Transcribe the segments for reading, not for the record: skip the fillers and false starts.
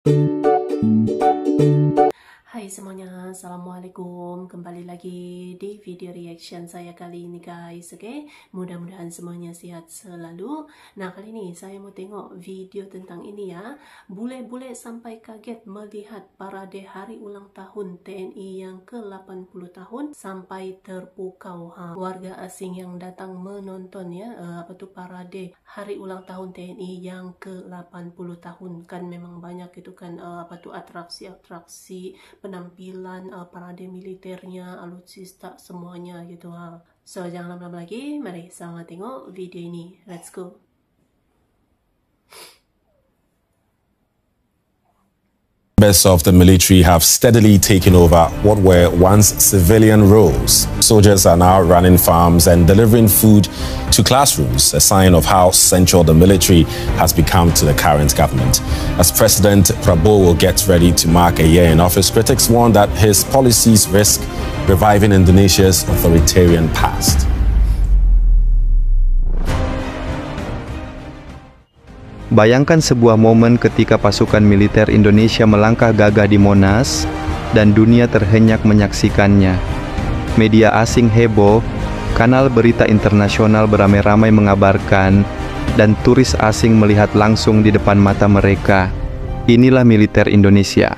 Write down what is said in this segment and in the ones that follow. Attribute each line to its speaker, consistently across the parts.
Speaker 1: Hai semuanya, Assalamualaikum. Kembali lagi di video reaction saya kali ini guys. Oke, mudah-mudahan semuanya sehat selalu. Nah, kali ini saya mau tengok video tentang ini ya. Bule-bule sampai kaget melihat parade hari ulang tahun TNI yang ke-80 tahun sampai terpukau. Warga asing yang datang menonton ya, parade hari ulang tahun TNI yang ke-80 tahun. Kan memang banyak itu kan atraksi-atraksi, penampilan parade militernya, alutsista semuanya gitu. So jangan lama-lama lagi, mari sama tengok video ini. Let's go.
Speaker 2: Members of the military have steadily taken over what were once civilian roles. Soldiers are now running farms and delivering food to classrooms, a sign of how central the military has become to the current government. As President Prabowo gets ready to mark a year in office, critics warn that his policies risk reviving Indonesia's authoritarian past.
Speaker 3: Bayangkan sebuah momen ketika pasukan militer Indonesia melangkah gagah di Monas dan dunia terhenyak menyaksikannya. Media asing heboh, kanal berita internasional beramai-ramai mengabarkan, dan turis asing melihat langsung di depan mata mereka. Inilah militer Indonesia.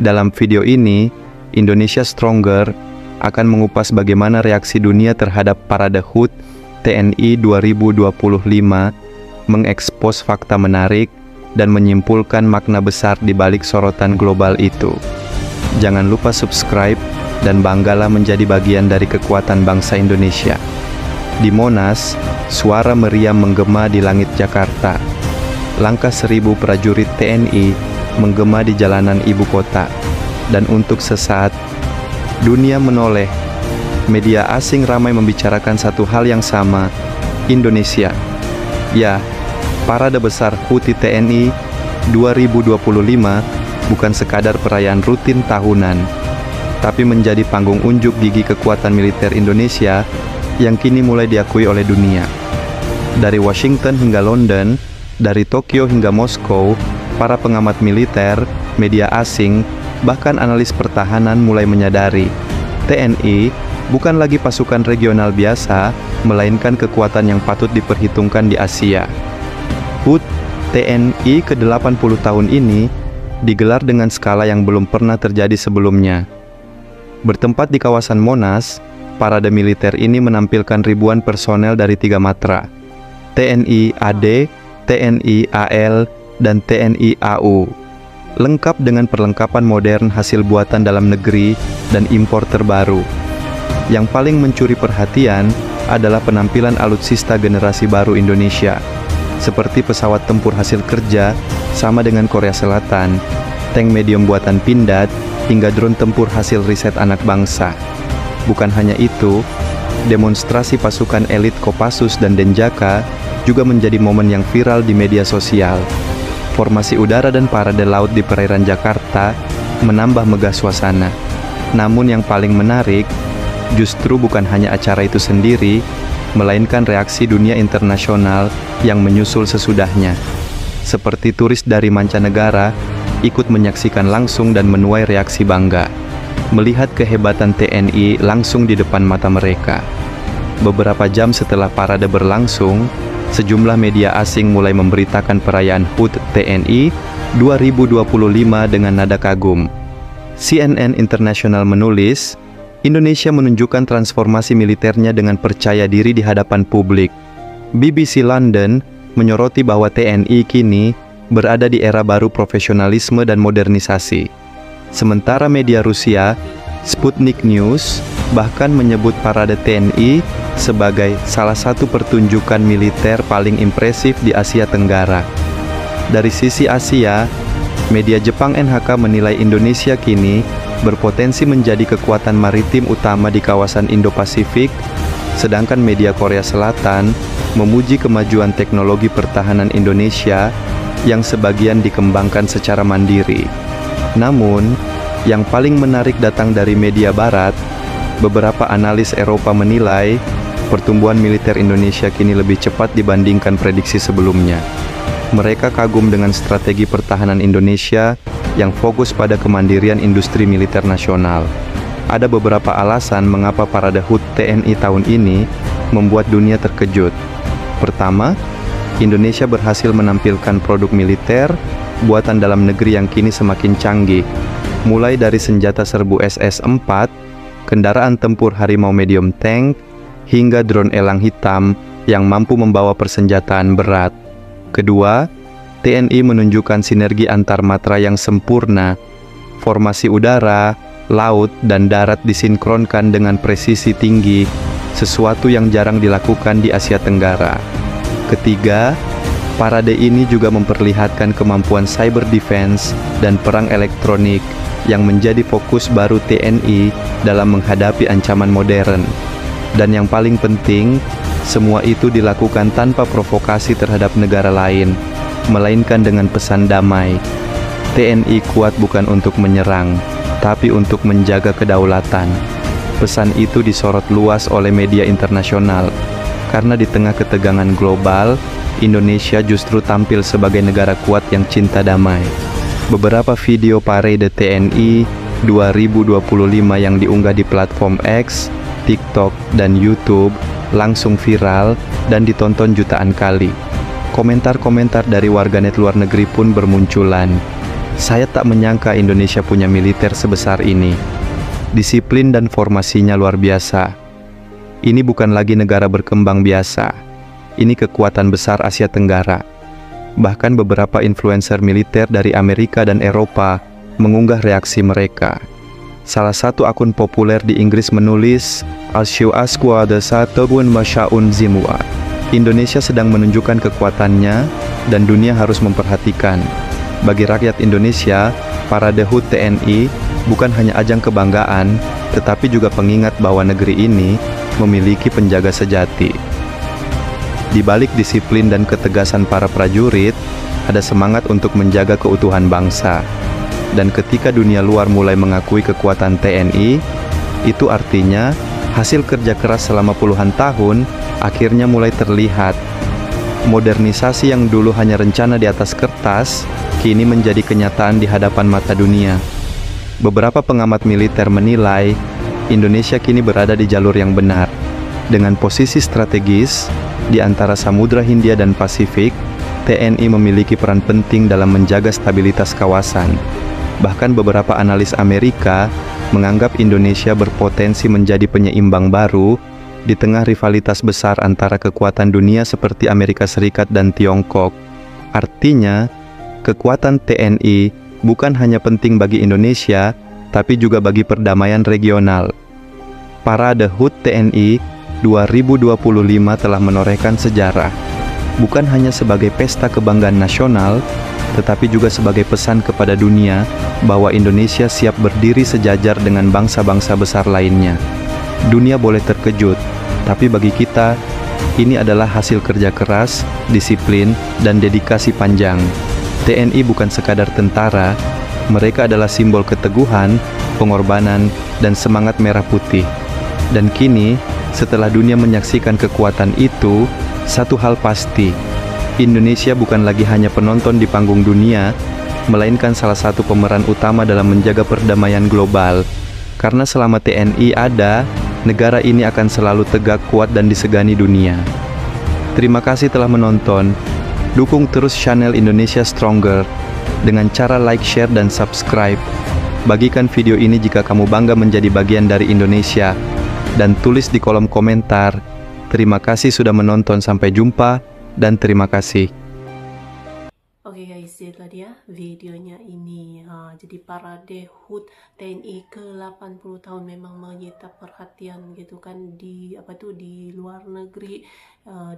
Speaker 3: Dalam video ini, Indonesia Stronger akan mengupas bagaimana reaksi dunia terhadap parade HUT TNI 2025, mengekspos fakta menarik, dan menyimpulkan makna besar di balik sorotan global itu. Jangan lupa subscribe, dan banggalah menjadi bagian dari kekuatan bangsa Indonesia. Di Monas, suara meriam menggema di langit Jakarta. Langkah 1000 prajurit TNI menggema di jalanan ibu kota. Dan untuk sesaat, dunia menoleh. Media asing ramai membicarakan satu hal yang sama, Indonesia. Ya, parade besar HUT TNI 2025 bukan sekadar perayaan rutin tahunan, tapi menjadi panggung unjuk gigi kekuatan militer Indonesia yang kini mulai diakui oleh dunia. Dari Washington hingga London, dari Tokyo hingga Moskow, para pengamat militer, media asing, bahkan analis pertahanan mulai menyadari TNI bukan lagi pasukan regional biasa, melainkan kekuatan yang patut diperhitungkan di Asia. HUT TNI ke-80 tahun ini digelar dengan skala yang belum pernah terjadi sebelumnya. Bertempat di kawasan Monas, parade militer ini menampilkan ribuan personel dari 3 matra, TNI AD, TNI AL, dan TNI AU, lengkap dengan perlengkapan modern hasil buatan dalam negeri dan impor terbaru. Yang paling mencuri perhatian adalah penampilan alutsista generasi baru Indonesia, seperti pesawat tempur hasil kerja sama dengan Korea Selatan, tank medium buatan Pindad, hingga drone tempur hasil riset anak bangsa. Bukan hanya itu, demonstrasi pasukan elit Kopassus dan Denjaka juga menjadi momen yang viral di media sosial. Formasi udara dan parade laut di perairan Jakarta menambah megah suasana. Namun yang paling menarik, justru bukan hanya acara itu sendiri, melainkan reaksi dunia internasional yang menyusul sesudahnya. Seperti turis dari mancanegara ikut menyaksikan langsung dan menuai reaksi bangga, melihat kehebatan TNI langsung di depan mata mereka. Beberapa jam setelah parade berlangsung, sejumlah media asing mulai memberitakan perayaan HUT TNI 2025 dengan nada kagum. CNN International menulis, Indonesia menunjukkan transformasi militernya dengan percaya diri di hadapan publik. BBC London menyoroti bahwa TNI kini berada di era baru profesionalisme dan modernisasi. Sementara media Rusia, Sputnik News, bahkan menyebut parade TNI sebagai salah satu pertunjukan militer paling impresif di Asia Tenggara. Dari sisi Asia, media Jepang NHK menilai Indonesia kini berpotensi menjadi kekuatan maritim utama di kawasan Indo-Pasifik, sedangkan media Korea Selatan memuji kemajuan teknologi pertahanan Indonesia yang sebagian dikembangkan secara mandiri. Namun, yang paling menarik datang dari media Barat. Beberapa analis Eropa menilai pertumbuhan militer Indonesia kini lebih cepat dibandingkan prediksi sebelumnya. Mereka kagum dengan strategi pertahanan Indonesia yang fokus pada kemandirian industri militer nasional. Ada beberapa alasan mengapa parade HUT TNI tahun ini membuat dunia terkejut. Pertama, Indonesia berhasil menampilkan produk militer buatan dalam negeri yang kini semakin canggih, mulai dari senjata serbu SS-4, kendaraan tempur harimau medium tank, hingga drone elang hitam yang mampu membawa persenjataan berat. Kedua, TNI menunjukkan sinergi antar matra yang sempurna. Formasi udara, laut, dan darat disinkronkan dengan presisi tinggi, sesuatu yang jarang dilakukan di Asia Tenggara. Ketiga, parade ini juga memperlihatkan kemampuan cyber defense dan perang elektronik yang menjadi fokus baru TNI dalam menghadapi ancaman modern. Dan yang paling penting, semua itu dilakukan tanpa provokasi terhadap negara lain, melainkan dengan pesan damai. TNI kuat bukan untuk menyerang, tapi untuk menjaga kedaulatan. Pesan itu disorot luas oleh media internasional, karena di tengah ketegangan global, Indonesia justru tampil sebagai negara kuat yang cinta damai. Beberapa video parade TNI 2025 yang diunggah di platform X, TikTok, dan YouTube langsung viral dan ditonton jutaan kali. Komentar-komentar dari warganet luar negeri pun bermunculan. Saya tak menyangka Indonesia punya militer sebesar ini. Disiplin dan formasinya luar biasa. Ini bukan lagi negara berkembang biasa. Ini kekuatan besar Asia Tenggara. Bahkan beberapa influencer militer dari Amerika dan Eropa mengunggah reaksi mereka. Salah satu akun populer di Inggris menulis, "Asyu asqwa de satubun masyaun zimwa." Indonesia sedang menunjukkan kekuatannya dan dunia harus memperhatikan. Bagi rakyat Indonesia, parade HUT TNI bukan hanya ajang kebanggaan, tetapi juga pengingat bahwa negeri ini memiliki penjaga sejati. Di balik disiplin dan ketegasan para prajurit, ada semangat untuk menjaga keutuhan bangsa. Dan ketika dunia luar mulai mengakui kekuatan TNI, itu artinya hasil kerja keras selama puluhan tahun akhirnya mulai terlihat. Modernisasi yang dulu hanya rencana di atas kertas, kini menjadi kenyataan di hadapan mata dunia. Beberapa pengamat militer menilai, Indonesia kini berada di jalur yang benar. Dengan posisi strategis di antara Samudra Hindia dan Pasifik, TNI memiliki peran penting dalam menjaga stabilitas kawasan. Bahkan beberapa analis Amerika menganggap Indonesia berpotensi menjadi penyeimbang baru di tengah rivalitas besar antara kekuatan dunia seperti Amerika Serikat dan Tiongkok. Artinya, kekuatan TNI bukan hanya penting bagi Indonesia, tapi juga bagi perdamaian regional. Parade HUT TNI 2025 telah menorehkan sejarah, bukan hanya sebagai pesta kebanggaan nasional, tetapi juga sebagai pesan kepada dunia bahwa Indonesia siap berdiri sejajar dengan bangsa-bangsa besar lainnya. Dunia boleh terkejut, tapi bagi kita, ini adalah hasil kerja keras, disiplin, dan dedikasi panjang. TNI bukan sekadar tentara, mereka adalah simbol keteguhan, pengorbanan, dan semangat merah putih. Dan kini, setelah dunia menyaksikan kekuatan itu, satu hal pasti, Indonesia bukan lagi hanya penonton di panggung dunia, melainkan salah satu pemeran utama dalam menjaga perdamaian global. Karena selama TNI ada, negara ini akan selalu tegak, kuat, dan disegani dunia. Terima kasih telah menonton. Dukung terus channel Indonesia Stronger dengan cara like, share, dan subscribe. Bagikan video ini jika kamu bangga menjadi bagian dari Indonesia. Dan tulis di kolom komentar, terima kasih sudah menonton, sampai jumpa, dan terima kasih.
Speaker 1: Oke guys, itulah dia videonya ini. Jadi parade HUT TNI ke-80 tahun memang menyita perhatian gitu kan di di luar negeri,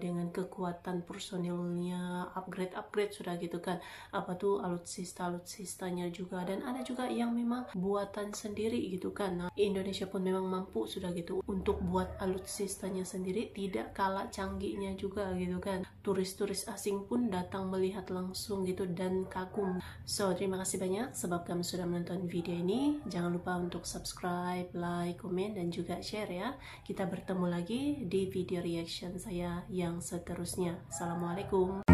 Speaker 1: dengan kekuatan personilnya, upgrade sudah gitu kan, alutsistanya juga, dan ada juga yang memang buatan sendiri gitu kan. Nah, Indonesia pun memang mampu sudah gitu untuk buat alutsistanya sendiri, tidak kalah canggihnya juga gitu kan. Turis-turis asing pun datang melihat langsung gitu dan kagum. So, terima kasih banyak sebab kamu sudah menonton video ini. Jangan lupa untuk subscribe, like, komen, dan juga share ya. Kita bertemu lagi di video reaction saya yang seterusnya. Assalamualaikum.